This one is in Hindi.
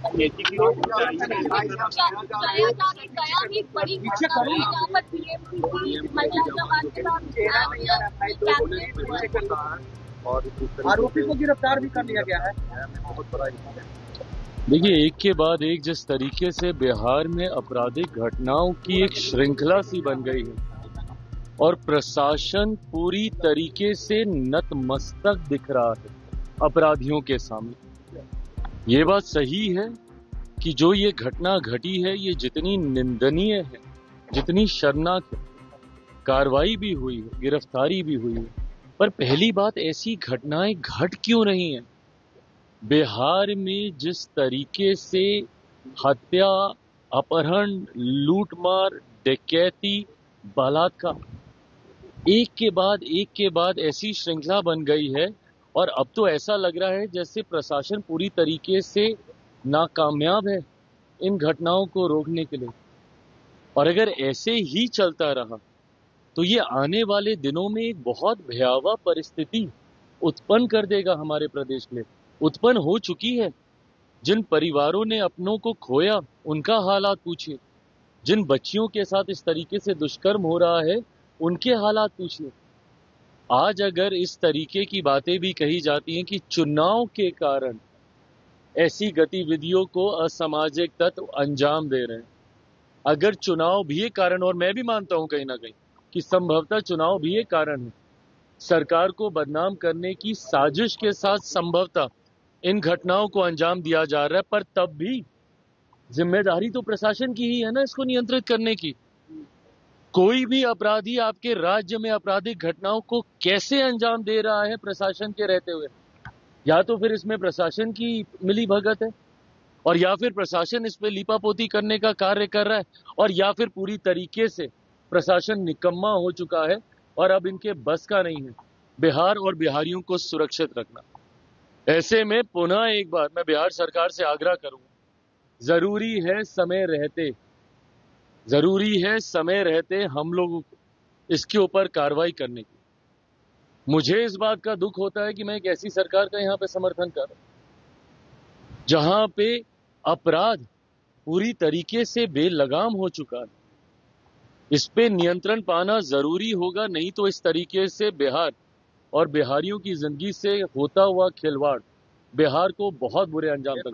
गया भी बड़ी घटना हुई जहाँ पर पीएमसीसी महिला जवान के साथ आरोपी को गिरफ्तार भी कर लिया गया है। देखिए, एक के बाद एक जिस तरीके से बिहार में आपराधिक घटनाओं की एक श्रृंखला सी बन गई है और प्रशासन पूरी तरीके से नतमस्तक दिख रहा है अपराधियों के सामने। ये बात सही है कि जो ये घटना घटी है ये जितनी निंदनीय है, जितनी शर्मनाक है, कार्रवाई भी हुई है, गिरफ्तारी भी हुई है, पर पहली बात ऐसी घटनाएं घट क्यों नहीं है। बिहार में जिस तरीके से हत्या, अपहरण, लूटमार, डकैती, बलात्कार एक के बाद ऐसी श्रृंखला बन गई है और अब तो ऐसा लग रहा है जैसे प्रशासन पूरी तरीके से नाकामयाब है इन घटनाओं को रोकने के लिए। और अगर ऐसे ही चलता रहा तो ये आने वाले दिनों में एक बहुत भयावह परिस्थिति उत्पन्न कर देगा हमारे प्रदेश में। उत्पन्न हो चुकी है। जिन परिवारों ने अपनों को खोया उनका हालात पूछिए, जिन बच्चियों के साथ इस तरीके से दुष्कर्म हो रहा है उनके हालात पूछिए। आज अगर इस तरीके की बातें भी कही जाती हैं कि चुनाव के कारण ऐसी गतिविधियों को असामाजिक तत्व अंजाम दे रहे हैं, अगर चुनाव भी एक कारण, और मैं भी मानता हूं कहीं ना कहीं कि संभवतः चुनाव भी एक कारण है, सरकार को बदनाम करने की साजिश के साथ संभवतः इन घटनाओं को अंजाम दिया जा रहा है, पर तब भी जिम्मेदारी तो प्रशासन की ही है ना इसको नियंत्रित करने की। कोई भी अपराधी आपके राज्य में आपराधिक घटनाओं को कैसे अंजाम दे रहा है प्रशासन के रहते हुए, या तो फिर इसमें प्रशासन की मिली भगत है और या फिर प्रशासन इस पे लीपापोती करने का कार्य कर रहा है, और या फिर पूरी तरीके से प्रशासन निकम्मा हो चुका है और अब इनके बस का नहीं है बिहार और बिहारियों को सुरक्षित रखना। ऐसे में पुनः एक बार मैं बिहार सरकार से आग्रह करूंगा, जरूरी है समय रहते हम लोगों को इसके ऊपर कार्रवाई करने की। मुझे इस बात का दुख होता है कि मैं एक ऐसी सरकार का यहाँ पे समर्थन कर रहा हूं जहां पे अपराध पूरी तरीके से बेलगाम हो चुका है। इस पे नियंत्रण पाना जरूरी होगा, नहीं तो इस तरीके से बिहार और बिहारियों की जिंदगी से होता हुआ खिलवाड़ बिहार को बहुत बुरे अंजाम तक